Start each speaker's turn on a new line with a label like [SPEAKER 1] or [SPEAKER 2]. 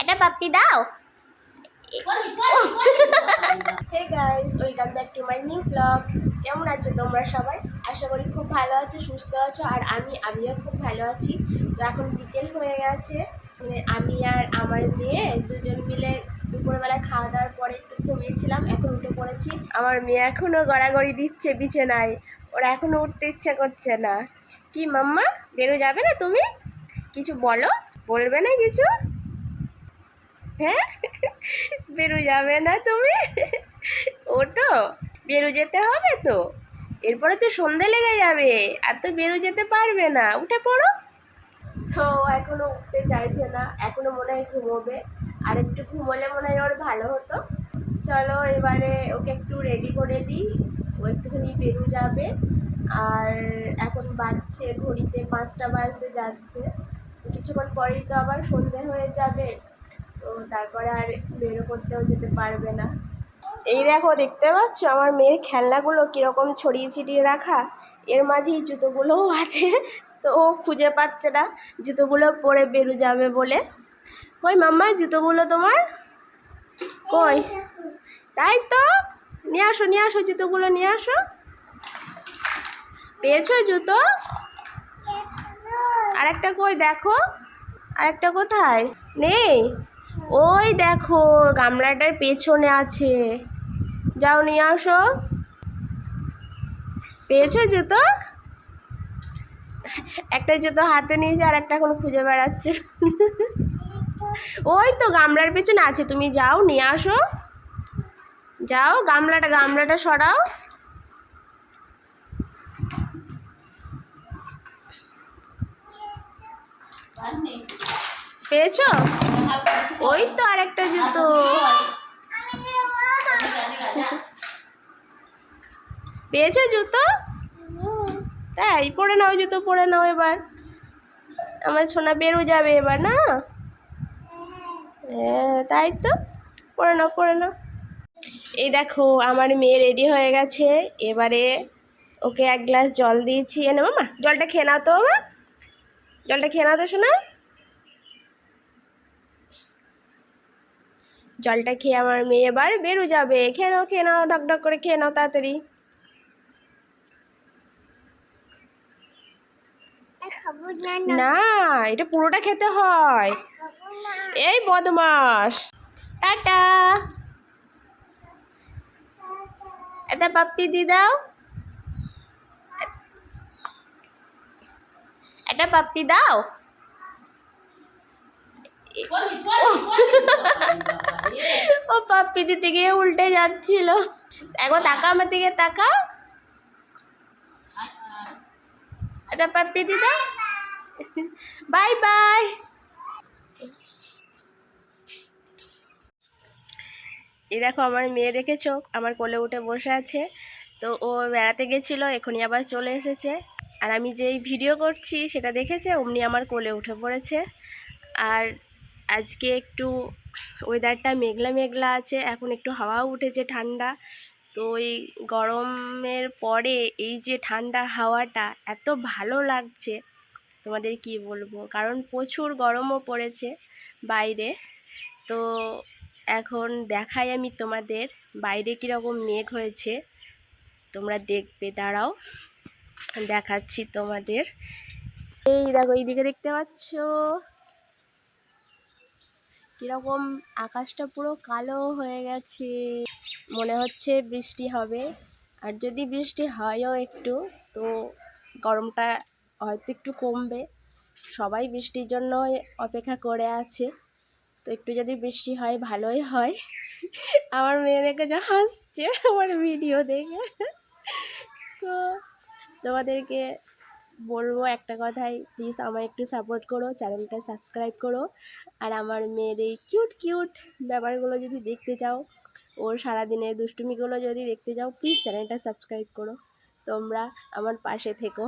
[SPEAKER 1] একটা পাপ্পি দাও।
[SPEAKER 2] Hey guys, welcome back to my new blog. কেমন আছো তোমরা সবাই? আশা করি খুব ভালো আছো, সুস্থ আছো। আর আমিও খুব ভালো আছি। তো এখন বিকেল হয়ে গেছে, আমি আর আমার মেয়ে দুজন মিলে দুপুরবেলা খাওয়া দাওয়ার পরে একটু ঘুমিয়েছিলাম, এখন উঠে পড়েছি। আমার মেয়ে এখনও গড়াগড়ি দিচ্ছে বিছানায়, ওরা এখনও উঠতে ইচ্ছে করছে না। কি মাম্মা, বেরো যাবে না তুমি? কিছু বলবে না কিছু? হ্যাঁ, বেরো যাবে না তুমি? ওটো, বেরো যেতে হবে তো, এরপরে তো সন্ধে লেগে যাবে, আর তো বেরো যেতে পারবে না, উঠে পড়ো। তো এখনো উঠতে চাইছে না, এখনো মনে হয় ঘুমোবে। আর একটু ঘুমোলে মনে হয় ওর ভালো হতো। চলো এবারে ওকে একটু রেডি করে দিই, ও একটুখানি বেরো যাবে। আর এখন বাজছে ঘড়িতে 5টা বাজতে যাচ্ছে, তো কিছুক্ষণ পরেই তো আবার সন্ধে হয়ে যাবে, তো তারপরে আর বেরো করতেও যেতে পারবে না। এই দেখো, দেখতে পাচ্ছ আমার মেয়ের খেলনাগুলো কীরকম ছড়িয়ে ছিটিয়ে রাখা, এর মাঝেই জুতোগুলোও আছে। তো ও খুঁজে পাচ্ছে না জুতোগুলো পরে বেরো যাবে বলে। কই মাম্মা জুতোগুলো তোমার? কই? তাই তো, নিয়ে আসো জুতোগুলো নিয়ে আসো। পেয়েছো জুতো? আরেকটা কই দেখো, আরেকটা কোথায়? নেই? ওই দেখো গামলাটার পেছনে আছে, যাও নিয়ে আসো। পেয়েছো জুতো? একটা জুতো হাতে নিয়েছে আর একটা এখন খুঁজে বেড়াচ্ছে। ওই তো গামলার পেছনে আছে, তুমি যাও নিয়ে আসো, যাও। গামলাটা সরাও। পেয়েছো? ওই তো আরেকটা জুতো। পেয়েছো জুতো? তাই, পরে নাও জুতো, পরে নাও এবার। আমার সোনা বেরো যাবে এবার না? হ্যাঁ তাই তো, পরে নাও। এই দেখো আমার মেয়ে রেডি হয়ে গেছে, এবারে ওকে এক গ্লাস জল দিয়েছি। এনে মামা জলটা খেয়ে নাও তো, মামা জলটা খেয়ে নাও তো শোনা। জলটা খেয়ে আমার মেয়ে এবার বেরো যাবে। খেয়ে নাও ঢকঢক করে খেয়ে নাও তাড়াতাড়ি। না, এটা পুরোটা খেতে হয়। এই বদমাস, টাটা। এটা পাপ্পি দি দাও, একটা পাপ্পি দাও। ও পাপ্পি দিতে গিয়ে উল্টে যাচ্ছিল। একবার তাকা আমার দিকে, তাকা। একটা পাপ্পি দি দাও। Bye bye. এই দেখো আমার মেয়ে, দেখেছো আমার কোলে উঠে বসে আছে। তো ও বেড়াতে গেছিলো, এখনই আবার চলে এসেছে। আর আমি যেই ভিডিও করছি সেটা দেখেছে, অমনি আমার কোলে উঠে পড়েছে। আর আজকে একটু ওয়েদারটা মেঘলা মেঘলা আছে, এখন একটু হাওয়াও উঠেছে ঠান্ডা। তো এই গরমের পরে এই যে ঠান্ডা হাওয়াটা এত ভালো লাগছে, তোমাদের কি বলবো, কারণ প্রচুর গরমও পড়েছে বাইরে। তো এখন দেখাই আমি তোমাদের বাইরে কীরকম মেঘ হয়েছে, তোমরা দেখবে, দাঁড়াও দেখাচ্ছি তোমাদের। এই দেখো, এইদিকে দেখতে পাচ্ছ কীরকম আকাশটা পুরো কালো হয়ে গেছে, মনে হচ্ছে বৃষ্টি হবে। আর যদি বৃষ্টি হয়ও একটু, তো গরমটা হয়তো একটু কমবে। সবাই বৃষ্টির জন্য অপেক্ষা করে আছে, তো একটু যদি বৃষ্টি হয় ভালোই হয়। আমার মেয়ে দেখে যা হাসছে আমার ভিডিও দেখে। তো তোমাদেরকে বলবো একটা কথাই, প্লিজ আমায় একটু সাপোর্ট করো, চ্যানেলটা সাবস্ক্রাইব করো। আর আমার মেয়ের এই কিউট কিউট ব্যাপারগুলো যদি দেখতে চাও, ওর সারাদিনের দুষ্টুমিগুলো যদি দেখতে চাও, প্লিজ চ্যানেলটা সাবস্ক্রাইব করো। তোমরা আমার পাশে থেকো।